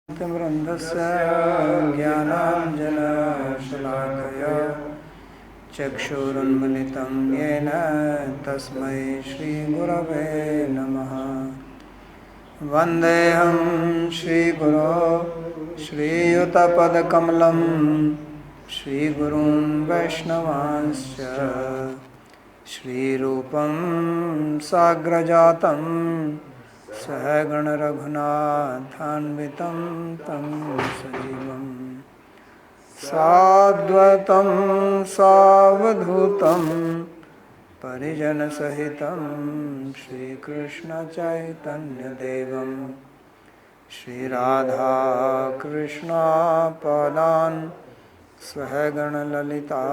वृन्दस्य ज्ञानाञ्जनशलाकया चक्षुरुन्मिलितं येन तस्मै श्रीगुरवे नमः। वन्देऽहं श्रीगुरो श्रीयुतपदकमलं श्रीगुरून् वैष्णवांश्च श्रीरूपं साग्रजातं सहगणरघुनाथान्वितं तं सजीवं साद्वैतं सावधूतं परिजनसहितं श्रीकृष्णचैतन्यदेवं श्रीराधाकृष्णपादान् सहगणललिता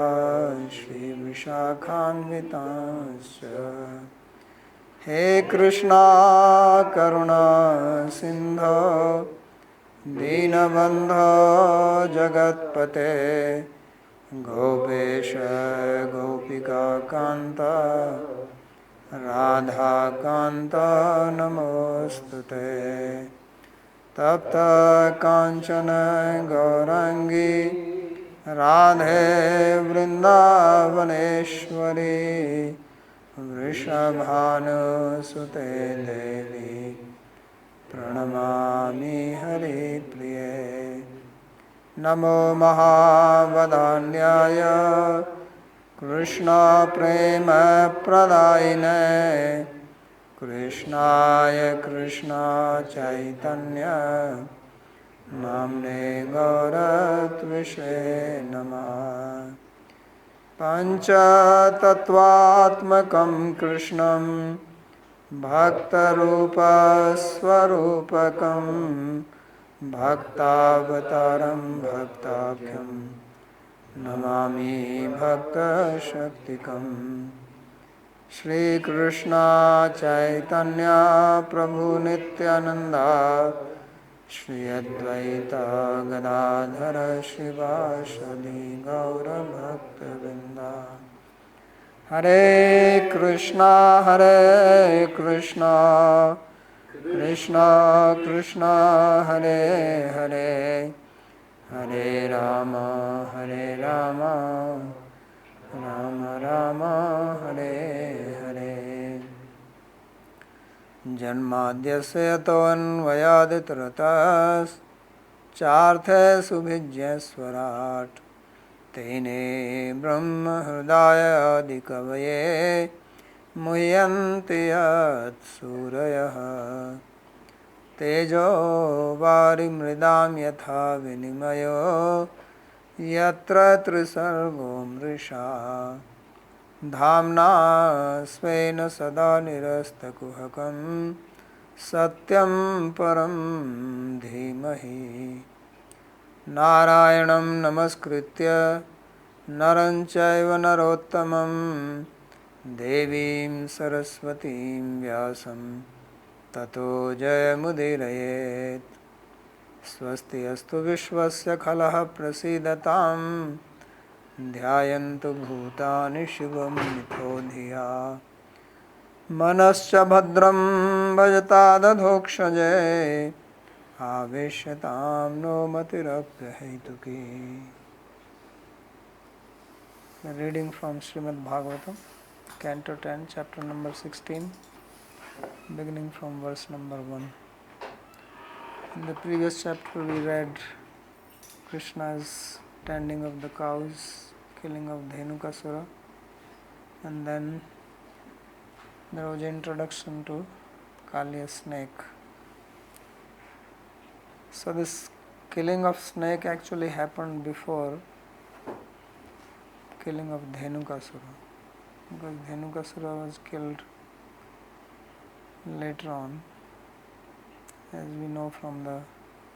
श्रीविशाखान्वितांश्च। हे कृष्णा करुणा सिन्धो दीनबन्धो जगत्पते गोपेश गोपिकान्त राधाकान्त नमोऽस्तुते। तप्त काञ्चन गौराङ्गी राधे वृन्दावनेश्वरी वृषभानुसुते देवी प्रणमामि हरिप्रिये। नमो महावदान्याय कृष्णप्रेमप्रदायिने कृष्णाय कृष्णचैतन्य नाम्ने गौरत्विषे नमः। पञ्चतत्त्वात्मकं कृष्णं भक्तरूपस्वरूपकं भक्तावतारं भक्ताभ्यं नमामि भक्तशक्तिकम्। श्रीकृष्ण चैतन्य प्रभु नित्यानंदा श्री अद्वैत गदाधर श्रीवासदि गौरभक्तवृंदा। हरे कृष्णा कृष्णा कृष्णा हरे हरे हरे राम राम राम हरे हरे। जन्माद्यस्य यतोऽन्वयादितरतश्चार्थे सुभिज्ञस्वराट् तेने ब्रह्महृदायादिकवये मुह्यन्ति यत्सूरयः। तेजो वारिमृदां यथा विनिमयो यत्र त्रिसर्गो मृषा धाम्ना स्वेन सदा निरस्तकुहकं सत्यं परं धीमहि। नारायणं नमस्कृत्य नरं चैव नरोत्तमं देवीं सरस्वतीं व्यासं ततो जयमुदीरयेत्। स्वस्ति अस्तु विश्वस्य खलः प्रसीदतां ध्यायन्तु भूतानि शिवं मिथो धिया। मनश्च भद्रं भजतादधोक्षजे आवेश्यतां no मतिरप्यहैतुकी। Reading from Śrīmad-Bhāgavatam, Canto 10, chapter number 16, beginning from verse number 1. In the previous chapter we read Krishna's tending of the cows, killing of Dhenukasura, and then there was an introduction to Kaliya snake. So this killing of snake actually happened before killing of Dhenukasura, because Dhenukasura was killed later on, as we know from the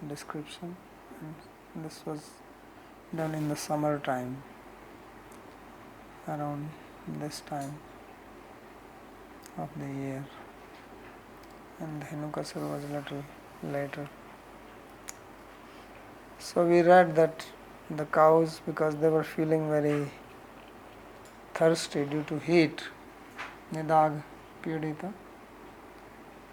description. And this was done in the summer time, around this time of the year, and Dhenukasura was a little later. So we read that the cows, because they were feeling very thirsty due to heat, Nidag Pidita,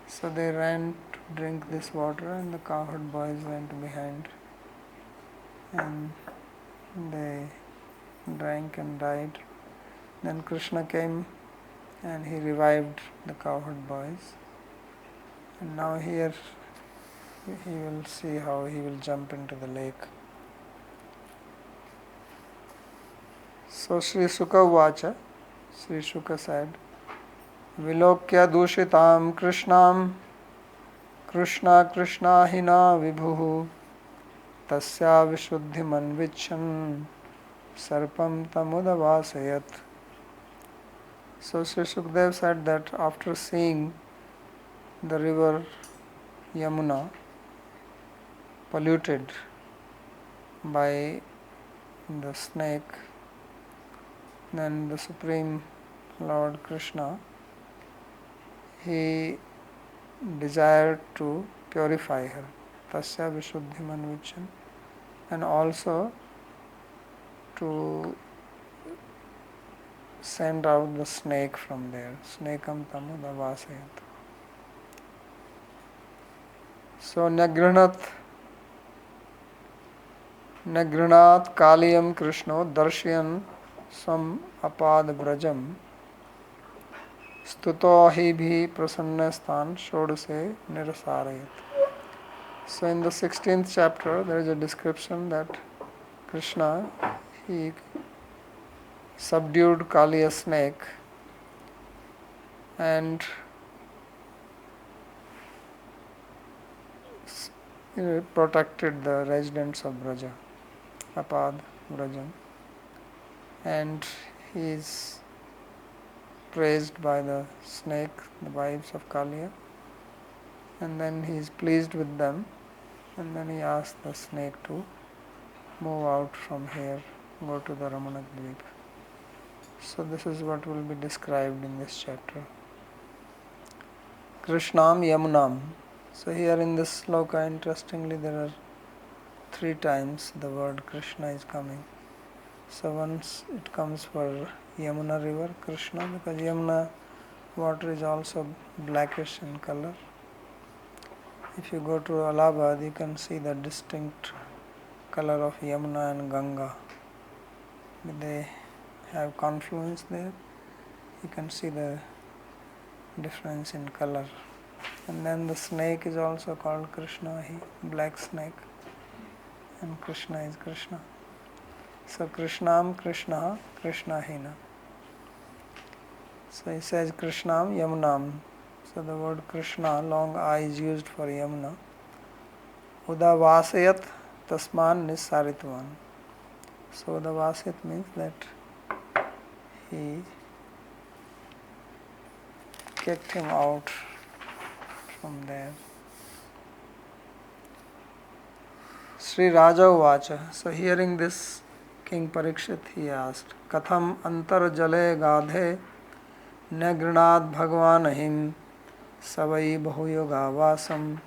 so they ran drink this water, and the cowherd boys went behind and they drank and died. Then Krishna came and he revived the cowherd boys. And now here he will see how he will jump into the lake. So Sri Sukha Vacha, Sri Sukha said, Vilokya dushitam Krishnam Krishna Krishna hina vibhuhu tasya vishuddhiman vichan sarpam tamudavasayat. So Sri Sukdev said that after seeing the river Yamuna polluted by the snake, then the Supreme Lord Krishna, he desired to purify her, tasya vishuddhiman vichan, and also to send out the snake from there. Snekam tamudavasayat. So Nagranat Kaliyam Krishno Darshayan Swam Apad Brajam Stuto hi bhi prasannastan shodase nirasarayat. So in the 16th chapter there is a description that Krishna, he subdued Kaliya snake and protected the residents of Braja, Apad Brajam, and he is praised by the snake, the wives of Kaliya, and then he is pleased with them, and then he asks the snake to move out from here, go to the Ramanak Dweep. So this is what will be described in this chapter. Krishnam Yamunam. So here in this sloka, interestingly, there are 3 times the word Krishna is coming. So once it comes for Yamuna river, Krishna, because Yamuna water is also blackish in color. If you go to Allahabad, you can see the distinct color of Yamuna and Ganga. They have confluence there. You can see the difference in color. And then the snake is also called Krishna, black snake, and Krishna is Krishna. So Krishnam Krishna, Krishna hina. So he says Krishnam Yamunam. So the word Krishna, long I, is used for Yamuna. Udavasayat tasman nissaritvan. So Udavasayat means that he kicked him out from there. Sri Raja Vacha. So hearing this, King Parikshit, he asked, Katham antar jale gadhe nagrinad bhagwan ahim savai bahuyoga vasam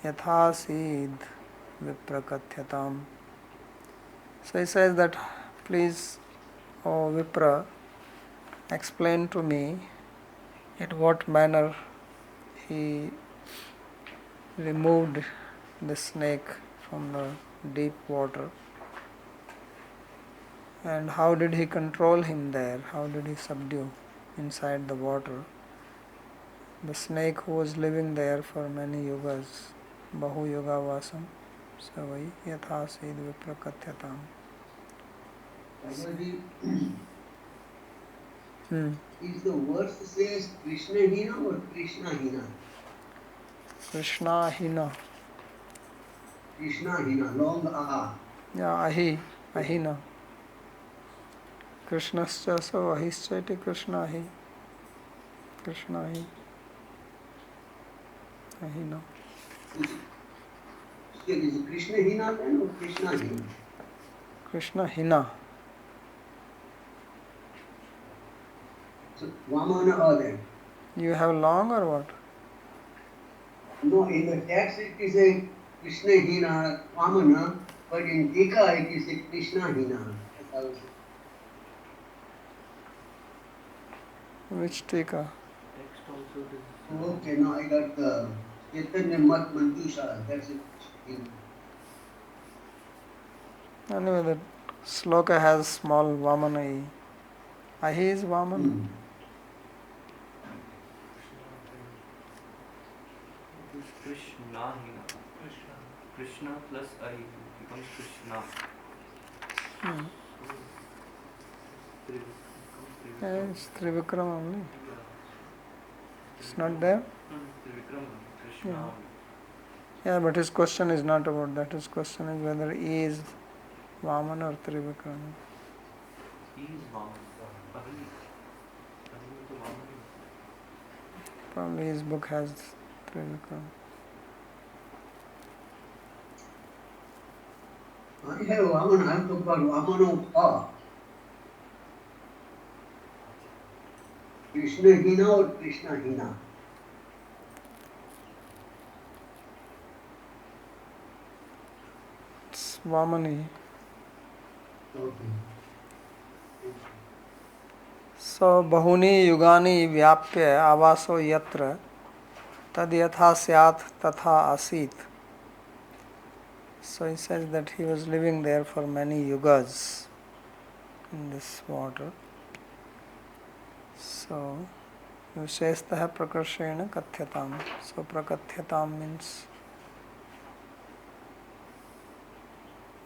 yathasid viprakatyatam. So he says that, please, O Vipra, explain to me in what manner he removed the snake from the deep water, and how did he control him there, how did he subdue inside the water the snake who was living there for many yugas. Bahu yuga vasam savai yatha sid viprakatyatam. Is the verse says Krishna hina or Krishna hina? Krishna hina. Krishna hina, long aha. Yeah, ahina. Krishnascha so ahischa iti Krishna ahi. Krishna ahi. Ahina. Is it Krishna hina then or Krishna hina? Krishna hina. So Vamana or then? You have long or what? No, in the text it is a Krishna hina, Vamana, but in Tika it is a Krishna hina. Which tika? Okay, now I got the Chaitanya Mat Manjusha, that's it. Anyway, the sloka has small Vamana. Ahi is Vamana. It is Krishna Hina. Krishna plus I becomes Krishna. Yeah, it's Trivikram only. It's not there? Trivikram, Krishna. Yeah, but his question is not about that. His question is whether he is Vamana or Trivikram. He is Vamana. Ahi to Vamana. Probably his book has Trivikram. I have Vamana, I'm talking about Vamana Pa. Krishna Hina or Krishna Hina? It's Vamani. Okay. So bahuni yugani vyapya avaso yatra tad yatha syat tatha asit. So he says that he was living there for many yugas in this water. So Vishestah prakarshena kathyatam. So prakathyatam means,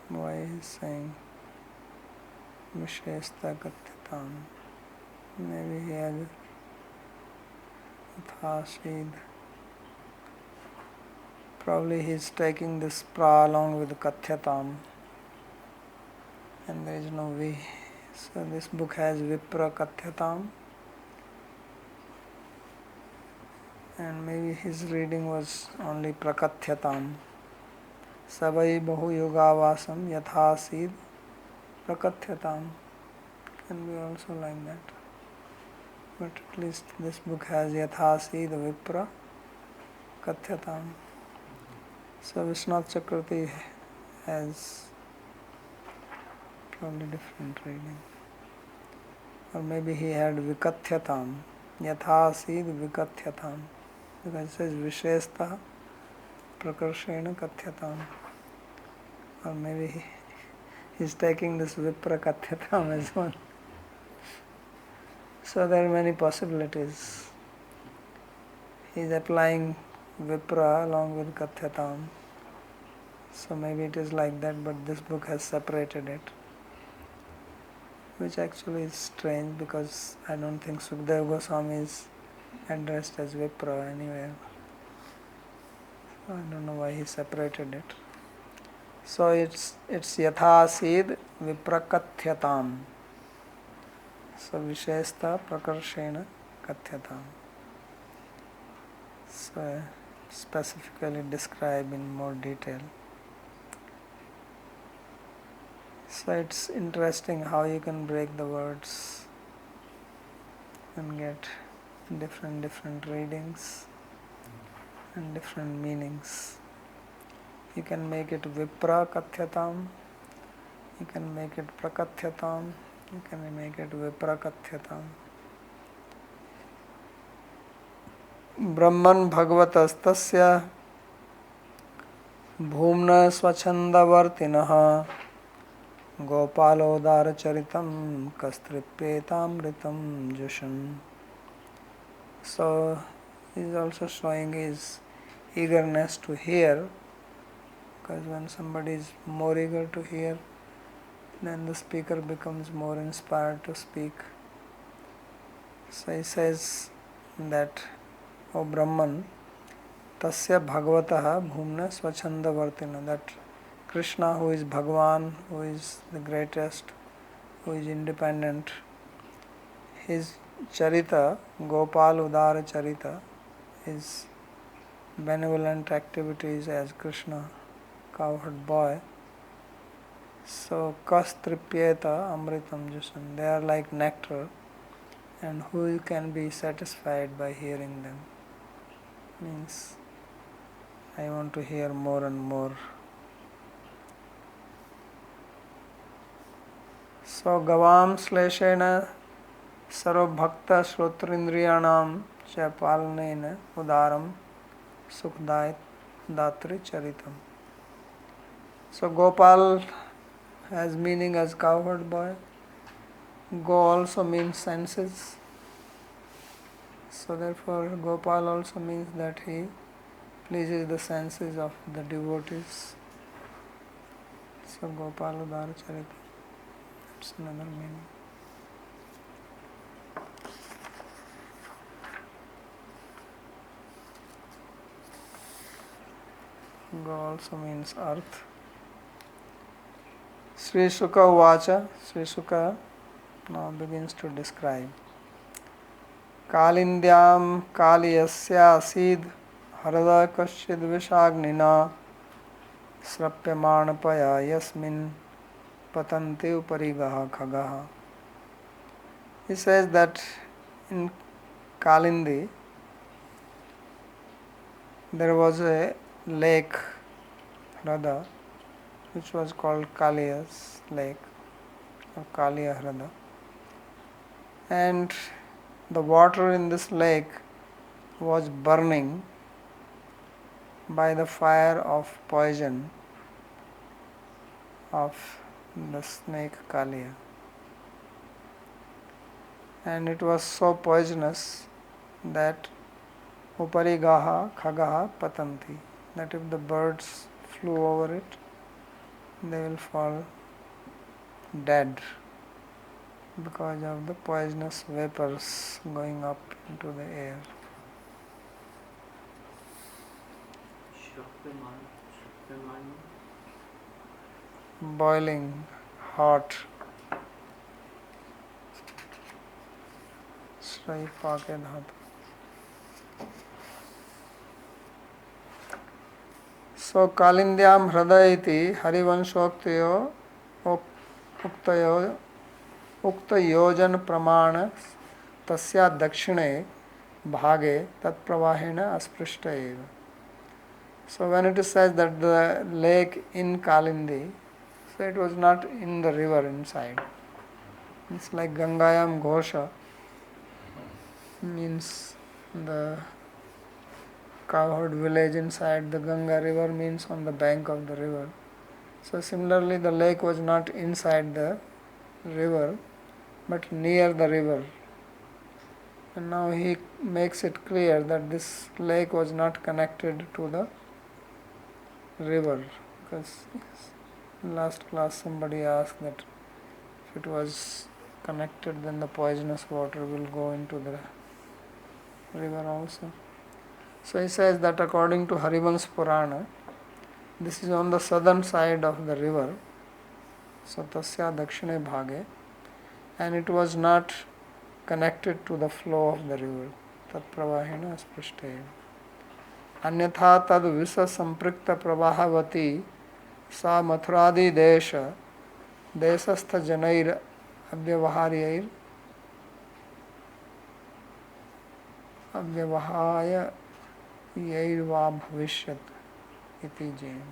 why he is saying Vishestah kathyatam? Maybe he had Thasid. Probably he is taking this pra along with kathyatam, and there is no V. So this book has Vipra Kathyatam, and maybe his reading was only Prakathyatam. Savai Bahu Yogavasam Yathasid Prakathyatam. Can be also like that. But at least this book has Yathasid Vipra Kathyatam. So Vishnath Chakravarti has probably different reading. Or maybe he had Vikathyatam, Yathasid Vikatyatam, because it says Vishestha Prakarshena Kathyatam. Or maybe he's taking this Vipra Katyatam as one. So there are many possibilities. He's applying Vipra along with Kathyatam. So maybe it is like that, but this book has separated it, which actually is strange because I don't think Sukadeva Goswami is addressed as Vipra anywhere. I don't know why he separated it. So it's Yathasid Viprakathyatam. So Vishestha Prakarshena Kathyatam. So specifically describe in more detail. So it's interesting how you can break the words and get different readings and different meanings. You can make it Vipra Kathyatam, you can make it Prakatyatam, you can make it Vipra Kathyatam. Brahman Bhagavatastasya Bhumna Swachandavartinaha Gopalodara Charitam Kastripetamritam Jushan. So he is also showing his eagerness to hear, because when somebody is more eager to hear, then the speaker becomes more inspired to speak. So he says that, O Brahman, Tasya Bhagavataha Bhumna Swachandavartina, that Krishna, who is Bhagavan, who is the greatest, who is independent, his Charita, Gopal Udara Charita, his benevolent activities as Krishna, cowherd boy. So Kastripyeta Amritam Jusan, they are like nectar, and who can be satisfied by hearing them? Means I want to hear more and more. So Gavam Sleshena Sarvabhakta Shrotrindriyanam Cha Palanena Udaram Sukhdait Datri Charitam. So Gopal has meaning as cowherd boy. Go also means senses. So therefore Gopal also means that he pleases the senses of the devotees. So Gopal Udara Charitam. That's another meaning. Go also means earth. Sri Sukha Vacha. Sri Sukha now begins to describe. Kalindyam Kaliyasya Asid Harada Kashchid Vishagnina Srapyamanapaya Yasmin Patanti Uparigaha Khagaha. He says that in Kalindi there was a lake, Hrada, which was called Kaliya's lake or Kaliya Hrada. And the water in this lake was burning by the fire of poison of the snake Kaliya. And it was so poisonous that Uparigaha Khagaha Patanti, that if the birds flew over it, they will fall dead because of the poisonous vapors going up into the air. Boiling, hot. Shrai Pake Dhatu. So Kalindyam Hradayati Harivanshoktayo Uktayo Uktayojan Pramana Tasya Dakshine Bhage Tat Pravahena Asprishta eva. So when it is said that the lake in Kalindi, so it was not in the river inside. It's like Gangayam Ghosha means the cowherd village inside the Ganga river means on the bank of the river. So similarly the lake was not inside the river but near the river. And now he makes it clear that this lake was not connected to the river, because in last class somebody asked that if it was connected then the poisonous water will go into the river also. So he says that according to Harivans Purana, this is on the southern side of the river, so Tasya Dakshine Bhage, and it was not connected to the flow of the river. Tat pravahena asprishte. Anyatha tad visa samprikta pravahavati sa mathuradi desha desastha janair avyavaharyair avyavahaya yairva bhavishyat iti jain.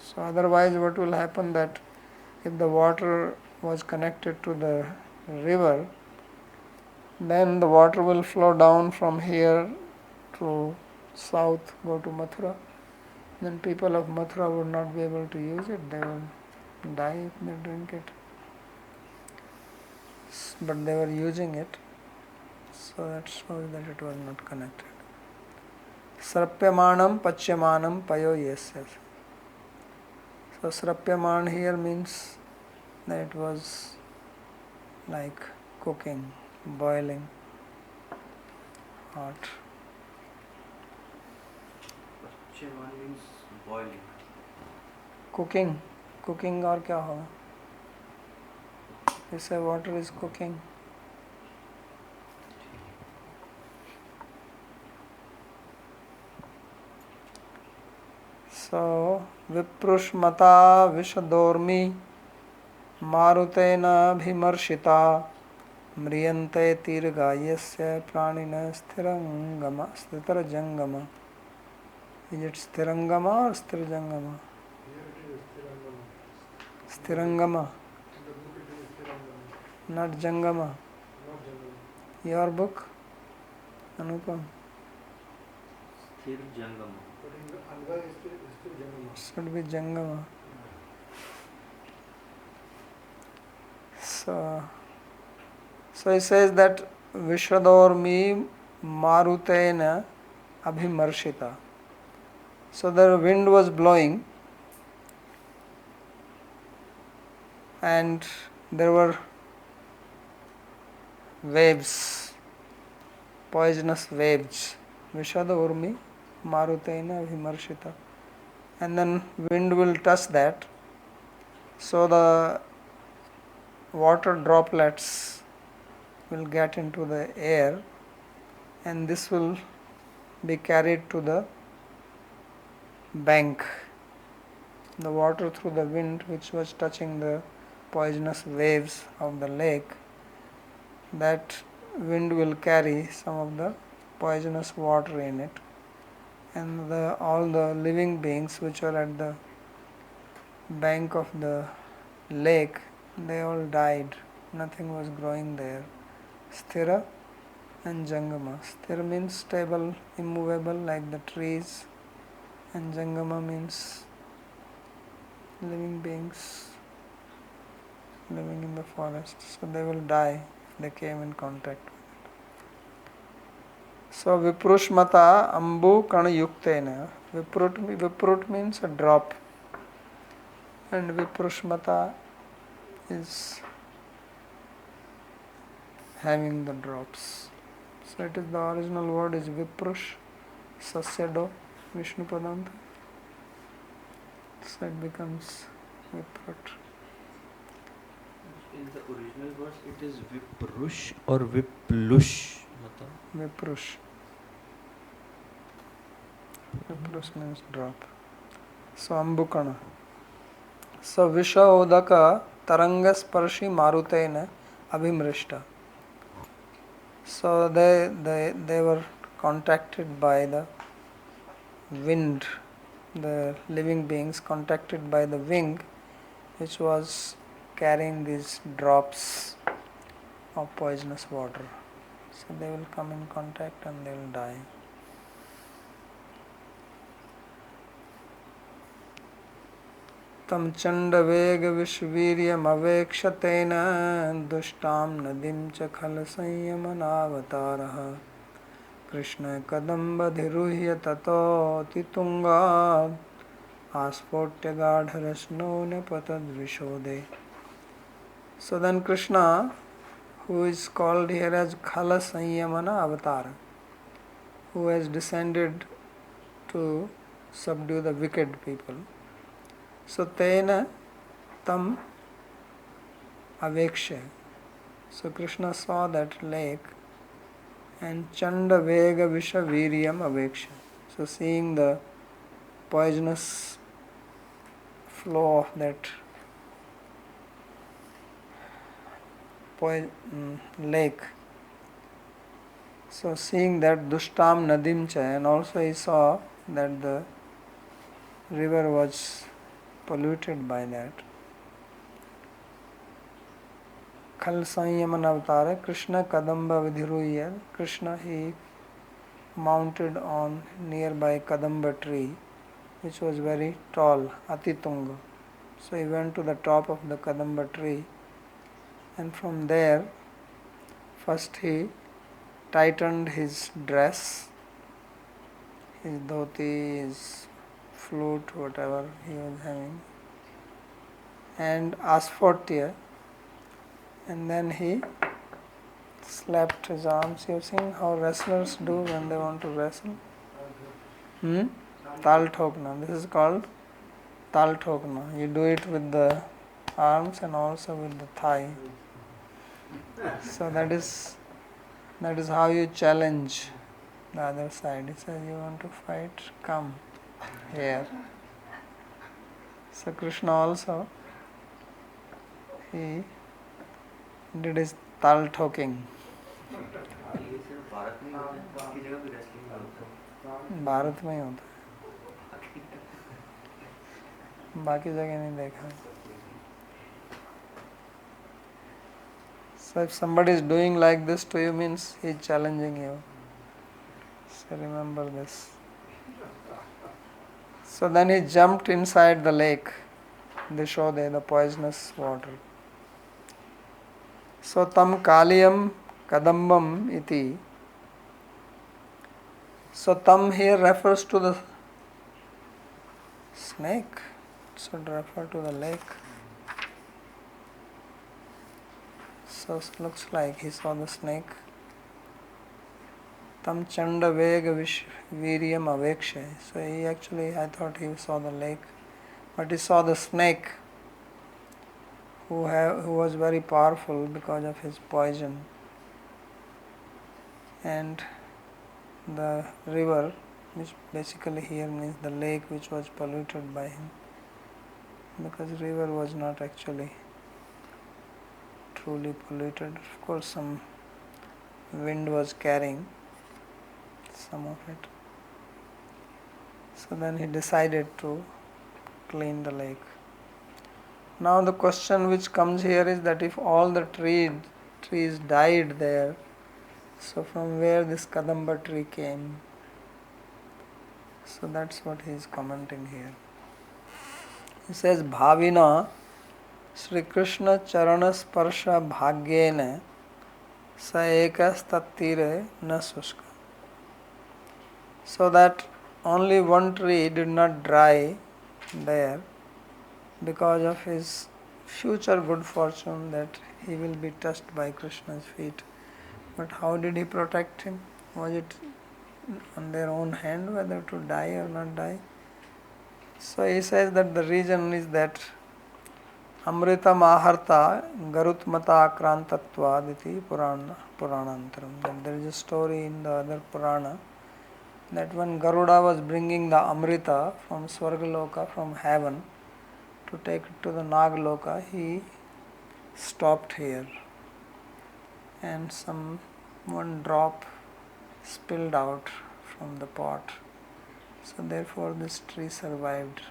So otherwise what will happen that if the water was connected to the river, then the water will flow down from here to south, go to Mathura. Then people of Mathura would not be able to use it, they will die if they drink it. But they were using it, so that shows that it was not connected. Srapyamanam Pachyamanam Payo Yesya. So Srapyaman here means that it was like cooking, boiling, hot. Pachyaman means boiling. Cooking, cooking और क्या होगा? इससे water is cooking. So Viprushmata Vishadormi Marutena Bhimarshita Mriyante Tirgayasya Pranina Sthirangama Sthitarajangama. Is it Sthirangama or Sthirajangama? Sthirangama. Not Jangama. Your book, Anupam? Sthir Jangama. But in the Anga is still Jangama. Should be Jangama. So he says that Vishadormi Marutena Abhimarshita. So the wind was blowing and there were waves, poisonous waves. Vishadormi Marutena Abhimarshita. And then wind will touch that. So the water droplets will get into the air and this will be carried to the bank. The water through the wind which was touching the poisonous waves of the lake, that wind will carry some of the poisonous water in it, and all the living beings which are at the bank of the lake, they all died. Nothing was growing there. Sthira and Jangama. Sthira means stable, immovable like the trees, and Jangama means living beings living in the forest. So they will die if they came in contact with it. So Viprushmata Ambu Kana Yuktena. Viprut means a drop, and Viprushmata is having the drops. So it is, the original word is Viprush Sasyado Vishnu Padanta. So it becomes Viprut. In the original verse, it is Viprush or Viplush. Viprush. Viprush means drop. So Ambukana. So Visha Odaka Taranga Sparshi Marutena Abhimrishta. So they were contacted by the wind, the living beings contacted by the wing which was carrying these drops of poisonous water. So they will come in contact and they will die. Tam chanda vega vishviryam avekshate dushtam nadim cha khal sanyamanavataраha Krishna kadamba dhiruhya tato titunga aspotya gadharasno nepatad vishode. So then Krishna, who is called here as Khala Sanyamana Avatar, who has descended to subdue the wicked people. So Tena Tam Aveksha. So Krishna saw that lake and Chanda Vega Visha Viryam Aveksha. So seeing the poisonous flow of that lake. So seeing that Dushtam Nadimcha, and also he saw that the river was polluted by that. Khal Sanyaman Avatara, Krishna Kadamba Vidhiruya. Krishna, he mounted on nearby Kadamba tree which was very tall, Atitunga. So he went to the top of the Kadamba tree, and from there first he tightened his dress, his dhoti, his flute, whatever he was having, and asphatya, and then he slapped his arms. You have seen how wrestlers do when they want to wrestle? Tal Thokna. This is called Tal Thokna. You do it with the arms and also with the thigh. So that is how you challenge the other side. He says, you want to fight? Come here. So Krishna also, he did his Tal Thoking. ये सिर्फ भारत में होता है, बाकी जगह भी wrestling होता है। भारत में ही होता है, बाकी जगह नहीं देखा। So if somebody is doing like this to you, means he is challenging you. So remember this. So then he jumped inside the lake, Dishode, the poisonous water. So tam kaliyam kadambam iti. So tam here refers to the snake. It should refer to the lake. So it looks like he saw the snake. Tam chanda vega viryam avekshe. So he actually, I thought he saw the lake, but he saw the snake who was very powerful because of his poison. And the river, which basically here means the lake which was polluted by him, because river was not actually truly polluted. Of course some wind was carrying some of it. So then he decided to clean the lake. Now the question which comes here is that if all the trees died there, so from where this Kadamba tree came? So that's what he is commenting here. He says, Bhavina Sri Krishna Charana Sparsha Bhagyena Sa Ekas Tattire Na Sushka. So that only one tree did not dry there because of his future good fortune that he will be touched by Krishna's feet. But how did he protect him? Was it on their own hand whether to die or not die? So he says that the reason is that Amrita Maharta Garutmata Akrantatvad Puranantaram. That there is a story in the other Purana that when Garuda was bringing the Amrita from Swargaloka, from heaven, to take it to the Nagaloka, he stopped here and one drop spilled out from the pot. So therefore this tree survived,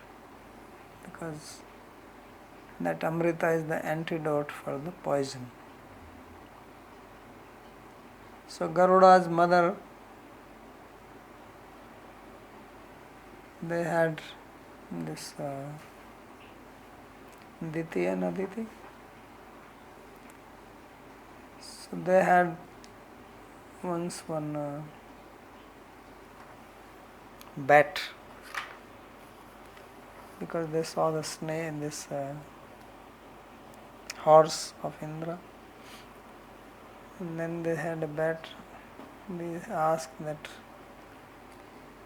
because that Amrita is the antidote for the poison. So Garuda's mother, they had this Diti and Aditi. So they had once one bat, because they saw the snake, this horse of Indra, and then they had a bat. They asked that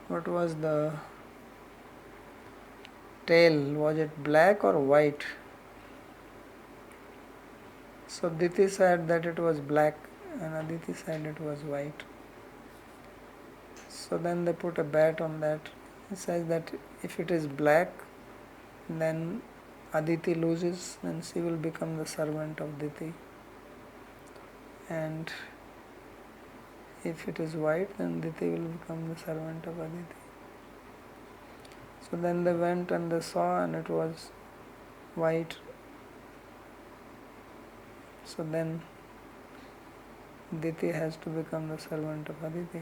what was the tail, was it black or white? So Diti said that it was black and Aditi said it was white. So then they put a bet on that. It says that if it is black, then Aditi loses and she will become the servant of Diti. And if it is white, then Diti will become the servant of Aditi. So then they went and they saw, and it was white. So then Diti has to become the servant of Aditi.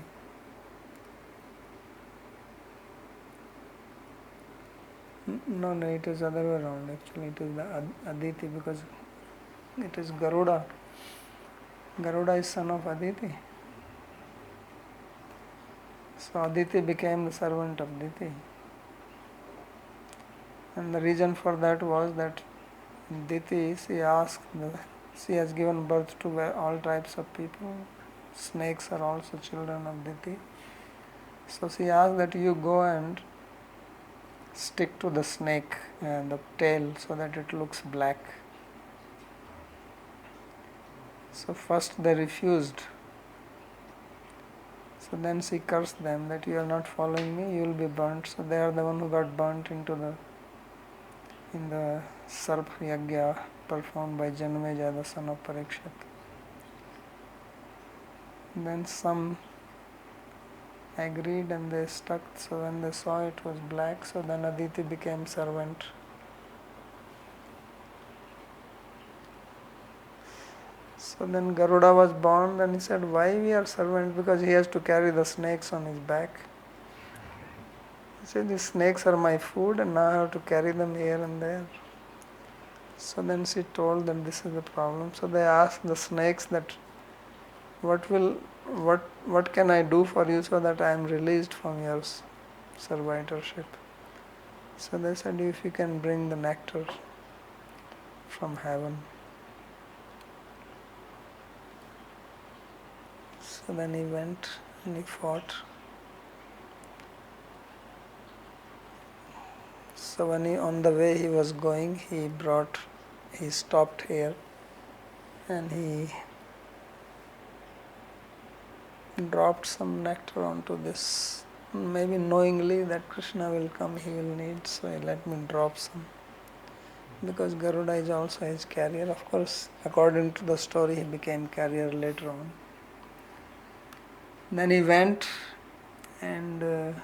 No, it is other way around actually. It is the Aditi, because it is Garuda. Garuda is son of Aditi. So Aditi became the servant of Diti. And the reason for that was that Diti, she has given birth to all types of people. Snakes are also children of Diti. So she asked that you go and stick to the snake and the tail so that it looks black. So first they refused. So then she cursed them that you are not following me, you will be burnt. So they are the one who got burnt in the Sarp Yagya performed by Janmeja, the son of Parikshit. Then some agreed and they stuck. So when they saw it was black, so then Aditi became servant. So then Garuda was born, and he said, why we are servant? Because he has to carry the snakes on his back. He said, these snakes are my food and now I have to carry them here and there. So then she told that this is the problem. So they asked the snakes that what can I do for you so that I am released from your servitorship. So they said, if you can bring the nectar from heaven. So then he went and he fought. So when on the way he was going, he stopped here and he dropped some nectar onto this. Maybe knowingly that Krishna will come, he will need, so he let me drop some. Because Garuda is also his carrier. Of course, according to the story, he became carrier later on. Then he went and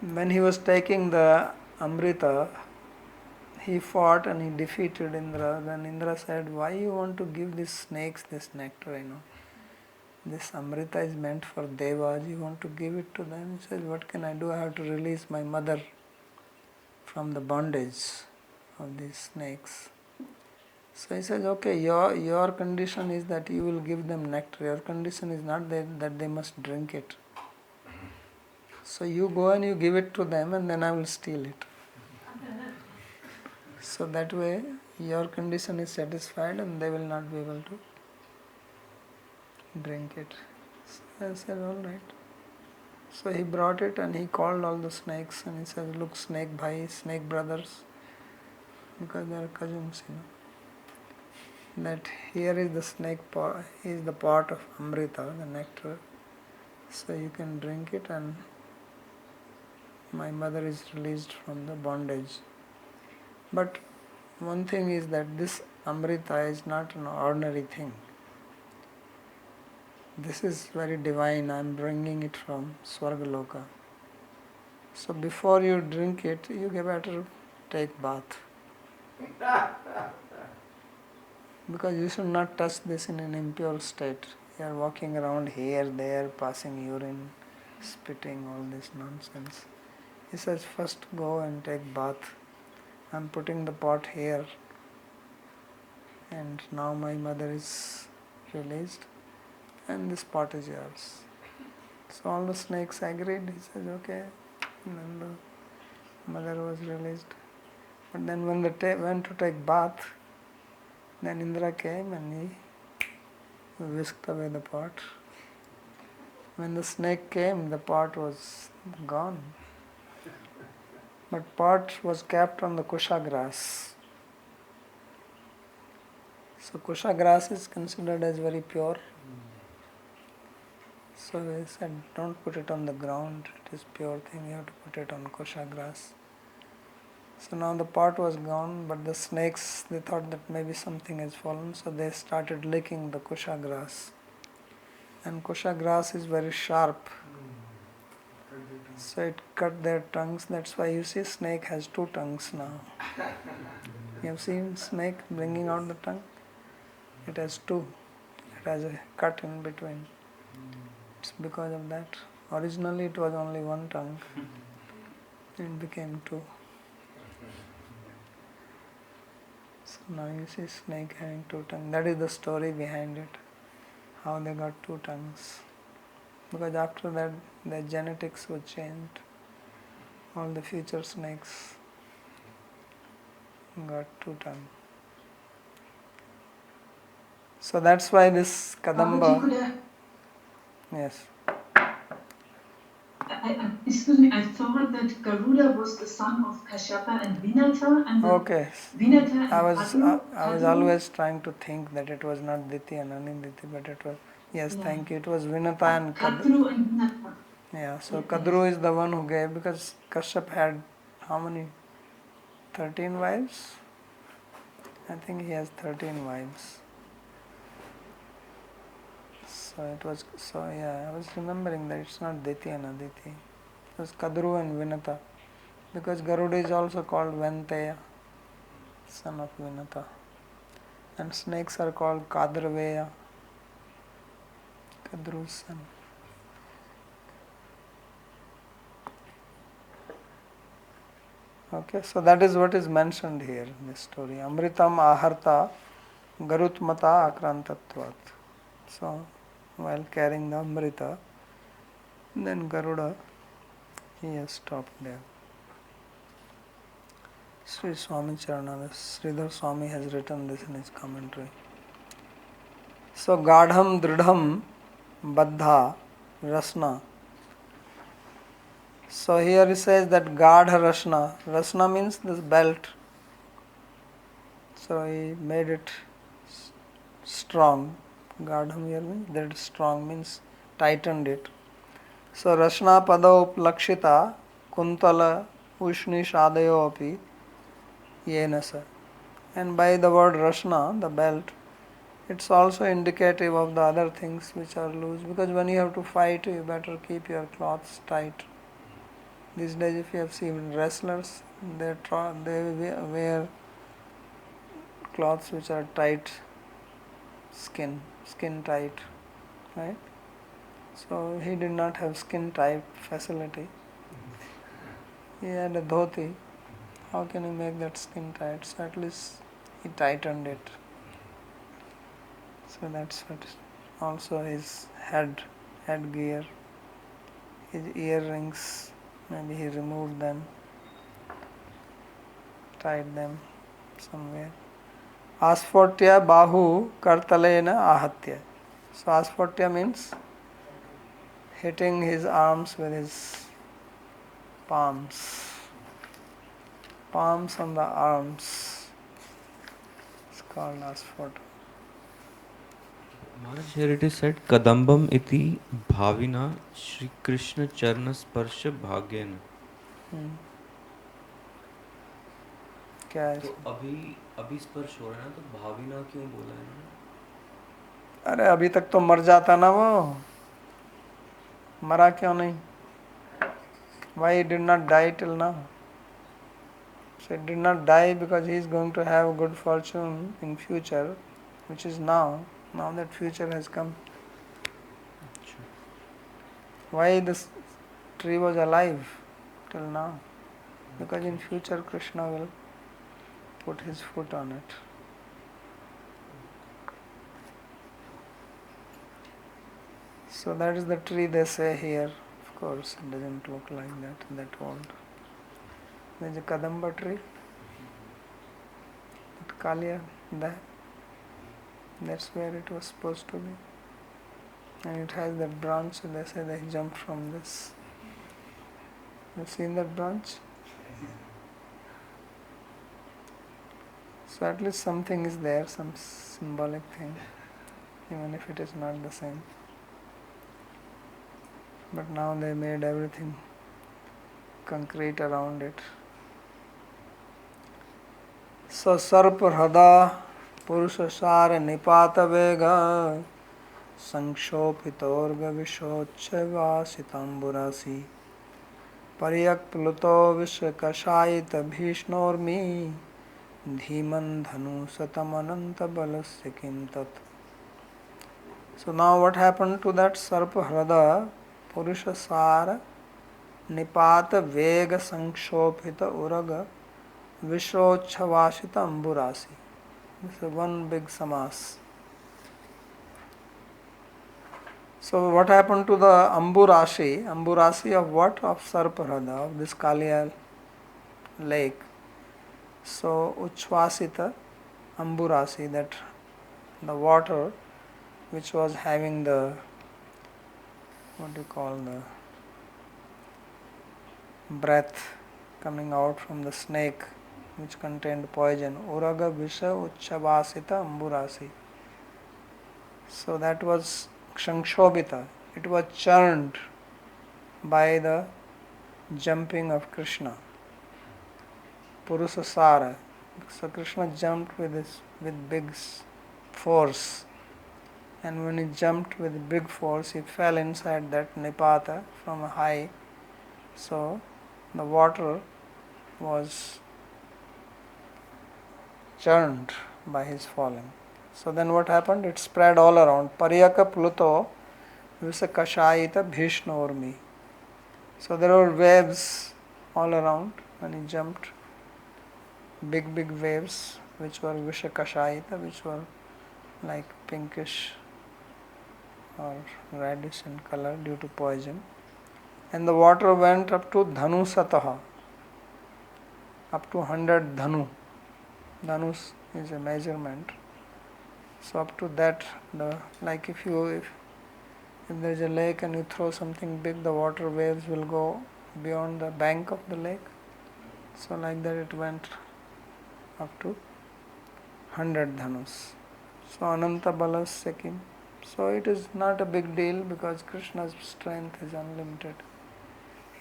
when he was taking the Amrita, he fought and he defeated Indra. Then Indra said, why you want to give these snakes this nectar, This Amrita is meant for Devas, you want to give it to them? He says, what can I do? I have to release my mother from the bondage of these snakes. So he says, okay, your condition is that you will give them nectar. Your condition is not that they must drink it. So you go and you give it to them and then I will steal it. So that way your condition is satisfied and they will not be able to drink it. So I said, all right. So he brought it and he called all the snakes and he said, look, snake bhai, snake brothers, because they are cousins, that here is the snake pot, is the pot of Amrita, the nectar. So you can drink it and my mother is released from the bondage. But one thing is that this Amrita is not an ordinary thing. This is very divine. I am bringing it from Swargaloka. So before you drink it, you better take bath. Because you should not touch this in an impure state. You are walking around here, there, passing urine, spitting, all this nonsense. He says, first go and take bath. I am putting the pot here. And now my mother is released. And this pot is yours. So all the snakes agreed. He said, okay. And then the mother was released. But then when they went to take bath, then Indra came and he whisked away the pot. When the snake came, the pot was gone. But pot was kept on the kusha grass. So kusha grass is considered as very pure. So they said, don't put it on the ground, it is pure thing, you have to put it on kusha grass. So now the pot was gone, but the snakes, they thought that maybe something has fallen, so they started licking the kusha grass. And kusha grass is very sharp. So it cut their tongues, that's why you see snake has 2 tongues now. You have seen snake bringing out the tongue? It has 2. It has a cut in between. It's because of that. Originally it was only 1 tongue. It became 2. So now you see snake having 2 tongues. That is the story behind it. How they got 2 tongues. Because after that their genetics were changed. All the future snakes got 2 tongues. So that's why this Kadamba. Yes. Excuse me, I thought that Garuda was the son of Kashyapa and Vinata, and Okay. Vinata and I was Kadru. always trying to think that it was not Diti and Aninditi, but it was, yes, Yeah. Thank you, it was Vinata and Kadru. Kadru and Vinata. Yeah, so Yes. Kadru is the one who gave, because Kashyap had how many? 13 wives? I think he has 13 wives. So I was remembering that it's not Diti and Aditi. It was Kadru and Vinata. Because Garuda is also called Venteya, son of Vinata. And snakes are called Kadraveya, Kadru's son. Okay, so that is what is mentioned here in this story. Amritam aharta garutmata akrantatvat. So, while carrying the Amrita, then Garuda, he has stopped there. Sri Swami Charananda, Sridhar Swami has written this in his commentary. So, Gadham Dridham Baddha Rasna. So, here he says that Gadha Rasna. Rasna means this belt. So, he made it strong. Gadham here means that it's strong, means tightened it. So Rashna Pada Upalakshita Kuntala Ushni Shadayo Api Yenasa. And by the word Rashna, the belt, it's also indicative of the other things which are loose, because when you have to fight, you better keep your clothes tight. These days, if you have seen wrestlers, they wear clothes which are tight, skin tight, right? So he did not have skin tight facility. He had a dhoti. How can he make that skin tight? So at least he tightened it. So that's what. Also his headgear, his earrings, maybe he removed them, tied them somewhere. Asphotya bahu kartalena ahatya. So asphotya means hitting his arms with his palms on the arms. It's called asphotya. Maharaj, here it is said Kadambam iti bhavina Shri Krishna Charna Sparsha Bhagyena. क्या है? तो अभी स्पर्श हो रहा है ना, तो भाविना क्यों बोला है ना? अरे अभी तक तो मर जाता ना वो, मरा क्यों नहीं? Why he did not die till now? So he did not die because he is going to have good fortune in future, which is now. Now that future has come. Why this tree was alive till now? Because in future Krishna will put his foot on it. So that is the tree they say here. Of course, it doesn't look like that old. There is a Kadamba tree. That Kalia, that's where it was supposed to be. And it has that branch, so they say they jumped from this. You've seen that branch? So at least something is there, some symbolic thing, even if it is not the same. But now they made everything concrete around it. So Sarpa Hrada Purusha Sara Nipata Vega Sankshopitorga Vishochava Sitamburasi Pariyak Pluto Vishakashayita Bhishnormi Dhiman Dhanu Satamananta Balasya Kintat. So now what happened to that Sarpa Hrada Purusha Sara Nipata Vega Sankshopita Uraga Vishochavashita Amburasi. This is one big samas. So what happened to the Amburashi? Amburashi of what? Of Sarparada, of this Kalia lake. So Uchvasita Amburasi, that the water which was having the, what do you call, the breath coming out from the snake which contained poison. Uraga Visha Uchavasita Amburasi. So that was Kshangshobita. It was churned by the jumping of Krishna. Purusasara. So Krishna jumped with big force. And when he jumped with big force, he fell inside that Nipata from a high. So the water was churned by his falling. So then what happened? It spread all around. Pariyaka Pluto Visakashayita Bhishnormi. So there were waves all around when he jumped big waves which were Vishakashayita, which were like pinkish or reddish in color due to poison. And the water went up to Dhanu Sataha, up to 100 Dhanu. Dhanus is a measurement. So up to that, like if there is a lake and you throw something big, the water waves will go beyond the bank of the lake. So like that it went up to 100 Dhanus. So Ananta Balas Sekim. So it is not a big deal because Krishna's strength is unlimited.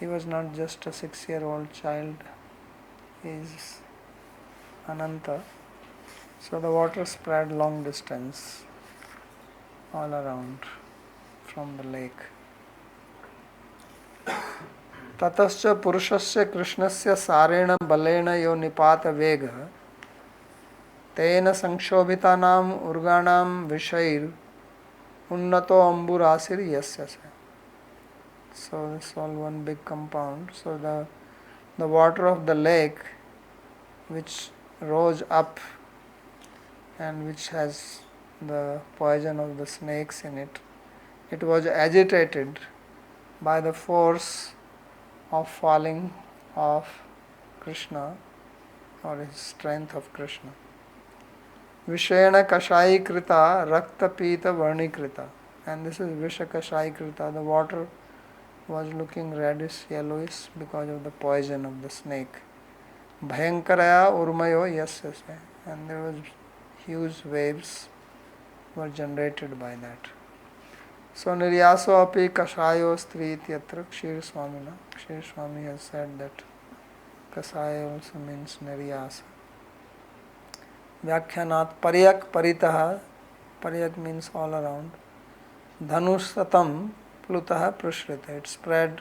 He was not just a 6-year-old child. He is Ananta. So the water spread long distance all around from the lake. ततश्च पुरुषस्य कृष्णस्य सारेण बलेन यो निपात वेग तेन संक्षोभितानाम उर्गाणाम विषैर उन्नतो अम्बुरासिर यस्य से. So this is all one big compound. So the water of the lake which rose up and which has the poison of the snakes in it, it was agitated by the force of falling of Krishna or his strength of Krishna. Vishena Kashai Krita Rakta Pita Varnikrita. And this is Visha Kashai Krita. The water was looking reddish, yellowish because of the poison of the snake. Bhayankaraya Urmayo Yasyase. And there was huge waves were generated by that. So Niryaso api kashayo stri ityatra Kshir Swamina. Kshir Swami has said that kasaya also means Niryasa. Vyakhyanat Paryak Paritaha. Paryak means all around. Dhanusatam Plutaha Prashrita. It spread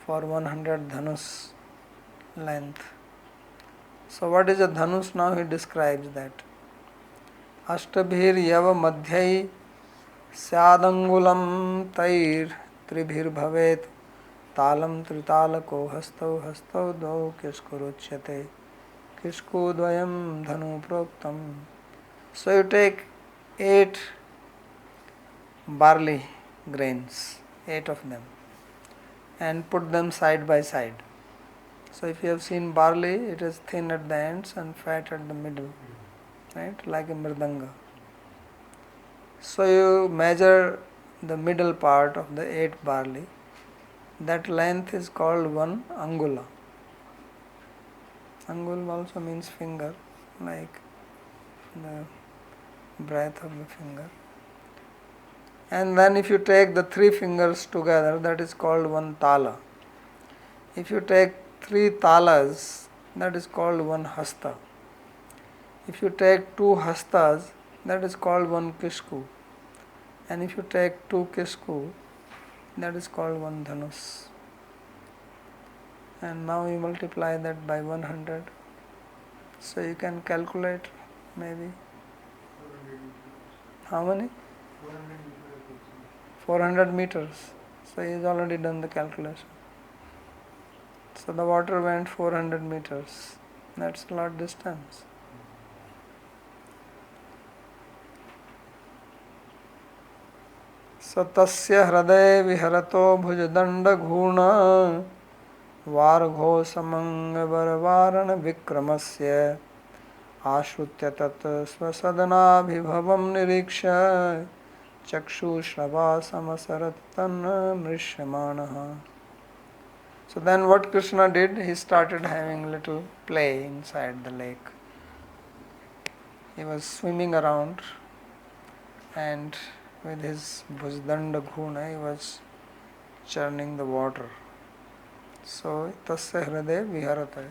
for 100 dhanus length. So what is a dhanus? Now he describes that. Ashtabhir yava madhyai Syadangulam tair tribhir bhavet talam tritalako hastau hastau dau kishkuruchyate kishku dvayam dhanu proktam. So you take 8 barley grains, 8 of them, and put them side by side. So if you have seen barley, it is thin at the ends and fat at the middle, right, like a mridanga. So you measure the middle part of the 8 barley. That length is called 1 angula. Angul also means finger, like the breadth of the finger. And then if you take the 3 fingers together, that is called 1 tala. If you take 3 talas, that is called 1 hasta. If you take 2 hastas, that is called 1 kishku. And if you take 2 kishku, that is called 1 dhanus. And now you multiply that by 100. So you can calculate maybe how many? 400 meters. So he has already done the calculation. So the water went 400 meters. That's a lot distance. So tasya hraday viharato bhujadanda ghuna vargho samanga varvarana vikramasya ashrutya tat svasadana bhibhavam niriksha chakshu shrava samasarattan mrishyamanaha. So then what Krishna did, he started having little play inside the lake. He was swimming around and with his bhujdanda ghuna he was churning the water. So tasya hrade viharata.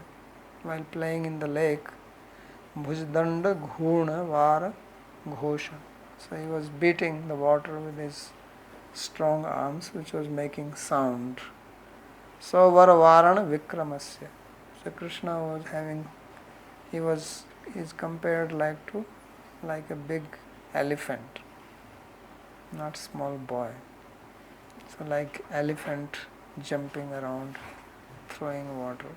While playing in the lake, bhujdanda ghuna vara ghosha. So he was beating the water with his strong arms, which was making sound. So Varavarana Vikramasya. So Krishna was having, he is compared like a big elephant, not small boy. So like elephant jumping around, throwing water.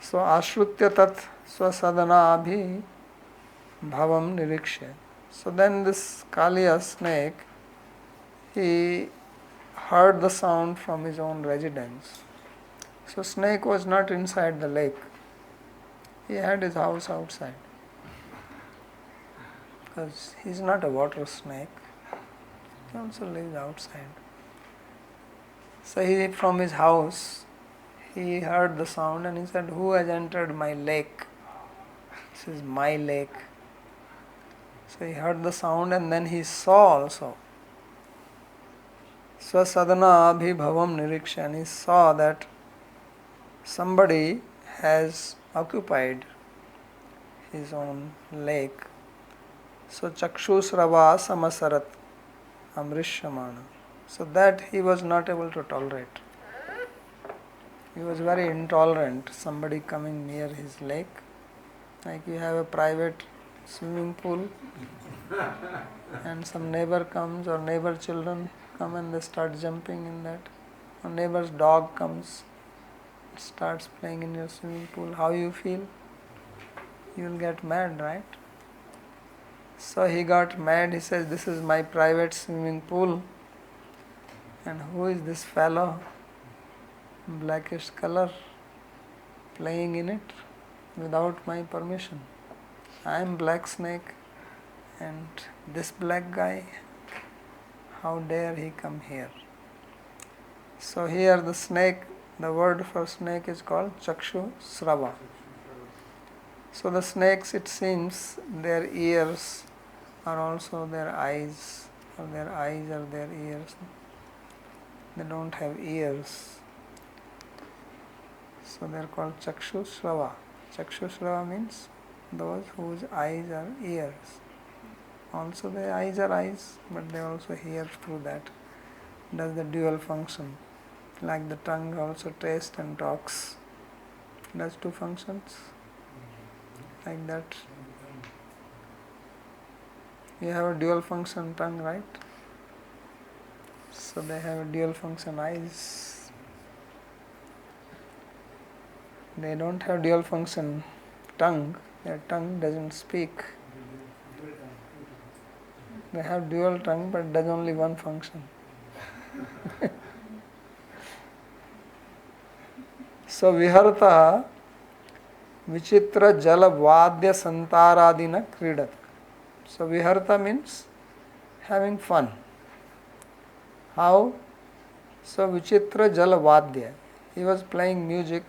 So ashrutya tat swasadana abhi bhavam niriksha. So then this Kaliya snake, he heard the sound from his own residence. So snake was not inside the lake. He had his house outside. Because he is not a water snake. He also lives outside. So he, from his house, he heard the sound and he said, "Who has entered my lake? This is my lake." So he heard the sound and then he saw also. Swasadana abhibhavam niriksha, and he saw that somebody has occupied his own lake. So chakshusrava samasarat amrishamana. So that he was not able to tolerate. He was very intolerant, somebody coming near his lake. Like you have a private swimming pool and some neighbor comes or neighbor children come and they start jumping in that. Or neighbor's dog comes, starts playing in your swimming pool. How you feel? You will get mad, right? So he got mad. He says, "This is my private swimming pool. And who is this fellow, blackish color, playing in it without my permission? I am black snake and this black guy, how dare he come here?" So here the snake, the word for snake is called chakshu srava. So the snakes, it seems, their ears are also their eyes, or their eyes are their ears. They don't have ears. So they are called chakshu srava. Chakshu srava means those whose eyes are ears. Also their eyes are eyes, but they also hear through that. Does the dual function. Like the tongue also tastes and talks. Does two functions. Like that. You have a dual function tongue, right? So they have a dual function eyes. They don't have dual function tongue. Their tongue doesn't speak. They have dual tongue but does only one function. So viharta vichitra jala vadya santaradina kridat. So viharta means having fun. How? So vichitra jala vadya. He was playing music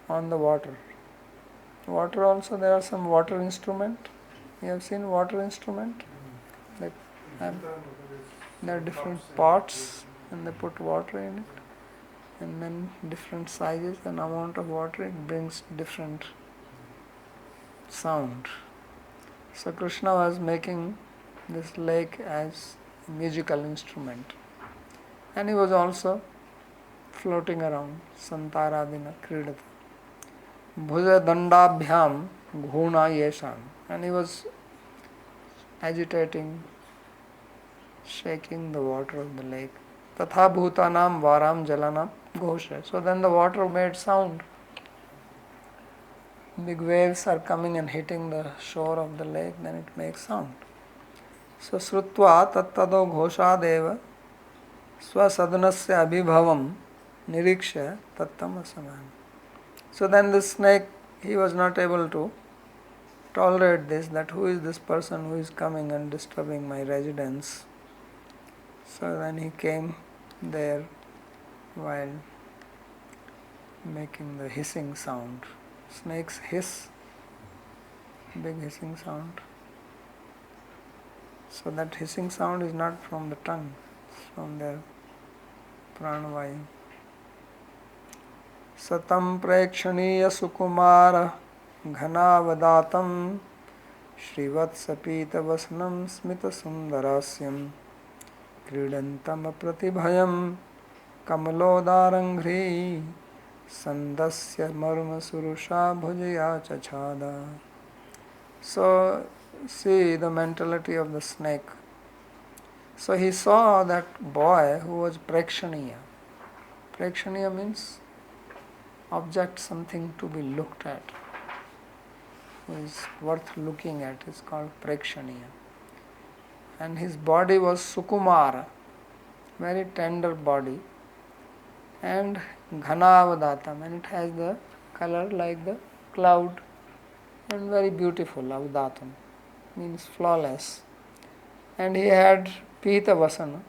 on the water. Water also, there are some water instrument. You have seen water instrument? Like there are different pots and they put water in it. And then different sizes and amount of water, it brings different sound. So Krishna was making this lake as a musical instrument. And he was also floating around, santaradina kridata. Bhuja dandabhyam ghuna yesham. And he was agitating, shaking the water of the lake. Tatha bhutanam varam jalanam ghosha. So then the water made sound. Big waves are coming and hitting the shore of the lake, then it makes sound. So srutva tattado ghoshadeva swasadanasya abhibhavam niriksha tattam asaman. So then the snake, he was not able to tolerate this, that who is this person who is coming and disturbing my residence. So then he came there while making the hissing sound. Snakes hiss, big hissing sound. So that hissing sound is not from the tongue, it's from their pranavayu. Satam prekshaniya sukumara ghanavadatam Shrivatsapita vasanam smita sundarasyam Kridantam pratibhayam kamalodarangri Sandasya marma surusha bhujaya chachada. So see the mentality of the snake. So he saw that boy who was prekshaniya. Prekshaniya means object, something to be looked at, who is worth looking at, is called Prekshaniya. And his body was Sukumara, very tender body, and Ghanavadatam, and it has the color like the cloud, and very beautiful. Avdatam means flawless. And he had Pita Vasana,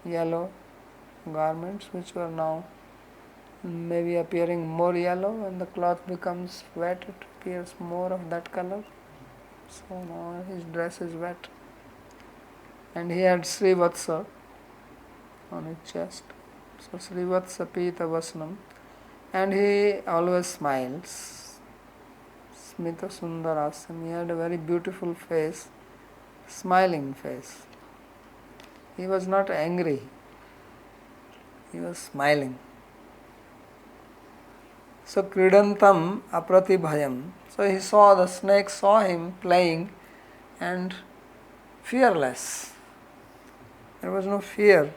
yellow garments, which were now maybe appearing more yellow. When the cloth becomes wet, it appears more of that color. So now his dress is wet. And he had Srivatsa on his chest. So Srivatsa Pita Vasanam. And he always smiles. Smita Sundarasam. He had a very beautiful face, smiling face. He was not angry. He was smiling. So Kridantam Apratibhayam. So he saw, the snake saw him playing and fearless. There was no fear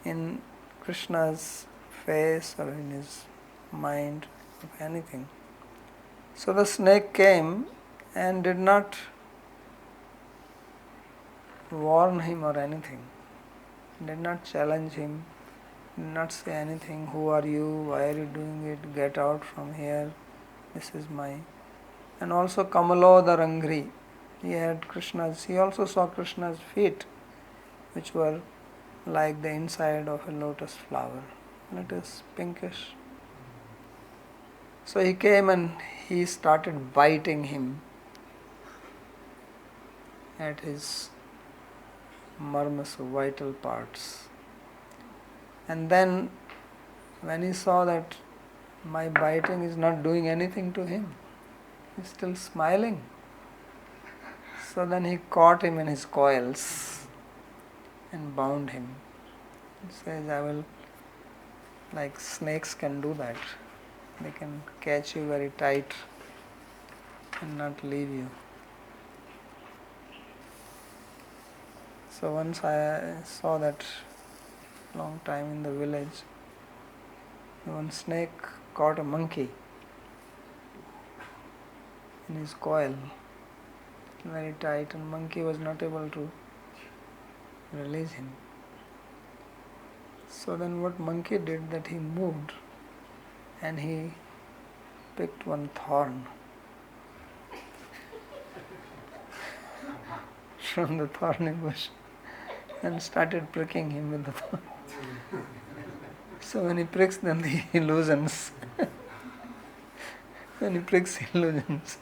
in Krishna's face or in his mind of anything. So the snake came and did not warn him or anything, did not challenge him, did not say anything, who are you, why are you doing it, get out from here, this is my. And also Kamalodarangri, he also saw Krishna's feet, which were like the inside of a lotus flower, and it is pinkish. So he came and he started biting him at his marmas, vital parts. And then when he saw that my biting is not doing anything to him, he's still smiling. So then he caught him in his coils and bound him. He says, I will, like snakes can do that. They can catch you very tight and not leave you. So once I saw that long time in the village, one snake caught a monkey in his coil, very tight, and monkey was not able to release him. So then what monkey did, that he moved and he picked one thorn from the thorny bush and started pricking him with the thorn. So when he pricks, then he loosens. When he pricks, he loosens.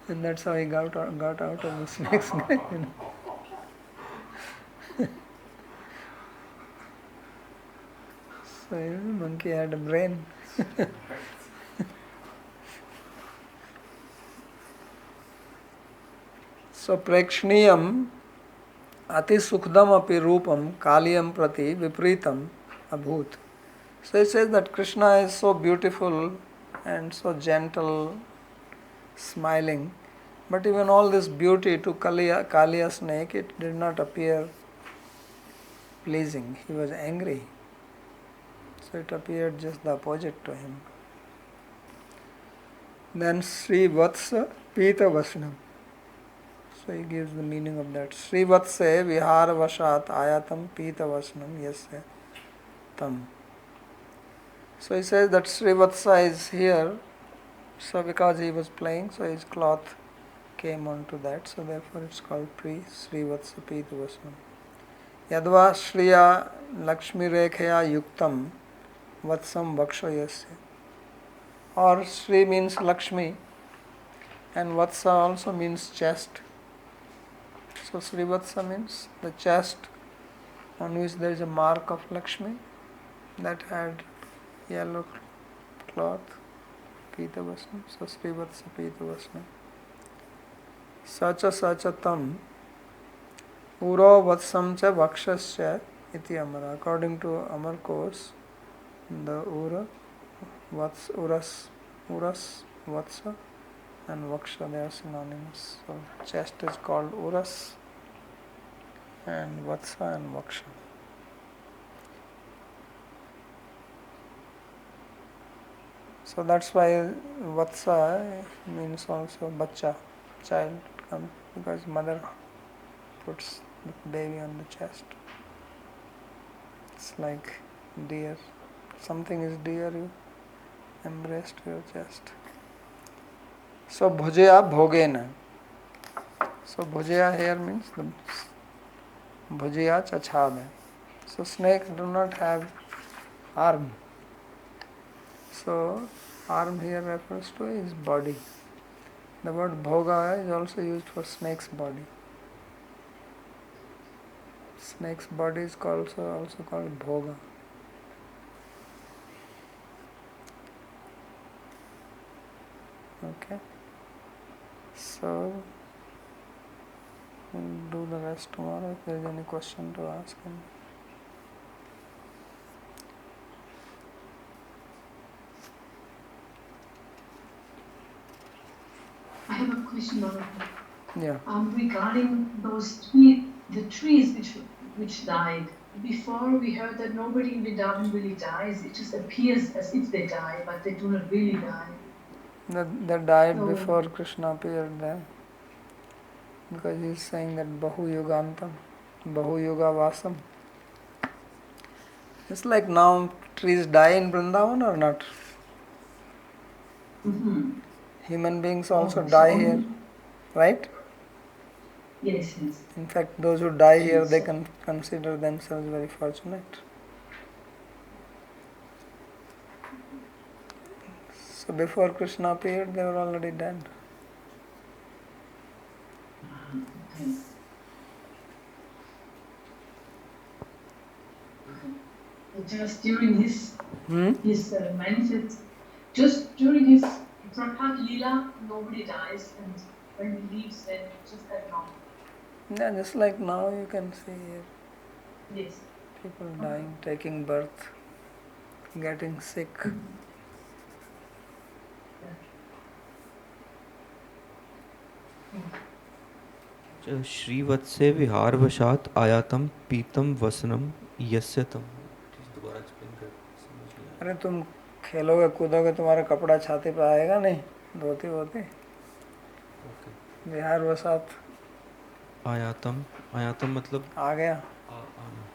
And that's how he got out of the snake's neck. So the monkey had a brain. So Prekshniyam Ati Sukhdam api Rupam Kaliyam Prati Vipritam Abhut. So it says that Krishna is so beautiful and so gentle, smiling, but even all this beauty to Kaliya snake, it did not appear pleasing. He was angry. So it appeared just the opposite to him. Then Sri Vatsa Pita Vasnam. So he gives the meaning of that. Sri Vatse Vihara Vashat Ayatam Pita Vasnam Yasya Tam. So he says that Sri Vatsa is here. So because he was playing, so his cloth came onto that. So therefore it's called Sri Vatsa Pita Vasnam. Yadva Shriya Lakshmi Rekhaya Yuktam Vatsam Vakshayasya. Or Sri means Lakshmi and Vatsa also means chest. So Srivatsa means the chest on which there is a mark of Lakshmi that had yellow cloth, Pita Vasnam. So Srivatsa Pita Vasnam. Sacha tam Uro Vatsam cha Vakshasya iti Amara. According to Amar course, the Ura, Uras, Vatsa and Vaksha, they are synonymous. So chest is called Uras and Vatsa and Vaksha. So that's why Vatsa means also bacha, child, because mother puts the baby on the chest. It's like deer. Something is dear, you embrace to your chest. So bhujaya bhogena. So bhujaya here means the bhujaya chachame. So snakes do not have arm. So arm here refers to his body. The word bhoga is also used for snake's body. Snake's body is also called bhoga. Okay. So we'll do the rest tomorrow. If there is any question to ask him. I have a question, Bhagavatam. Yeah. Regarding those the trees which died. Before we heard that nobody in Vrindavan really dies. It just appears as if they die, but they do not really die. They died So- before Krishna appeared there. Because he is saying that Bahu Yugantam, Bahu Yuga Vasam. It's like now trees die in Vrindavan or not? Mm-hmm. Human beings also Oh, die so- here, right? Yes, yes. In fact, those who die here, they can consider themselves very fortunate. So before Krishna appeared, they were already dead. Okay. Just during his manifest, just during his Rāsa-līlā, nobody dies, and when he leaves, then just as normal. Yeah, just like now you can see here, Yes. people dying, taking birth, getting sick. श्रीवत्से विहारवशात आयातम Pitam वसनम यस्यतम। दोबारा explain कर, समझ नहीं आया। अरे तुम खेलोगे कूदोगे तुम्हारा कपड़ा छाती पे आएगा नहीं, धोती होती। ओके। विहार वसात आयातम, आयातम मतलब आ गया। आना।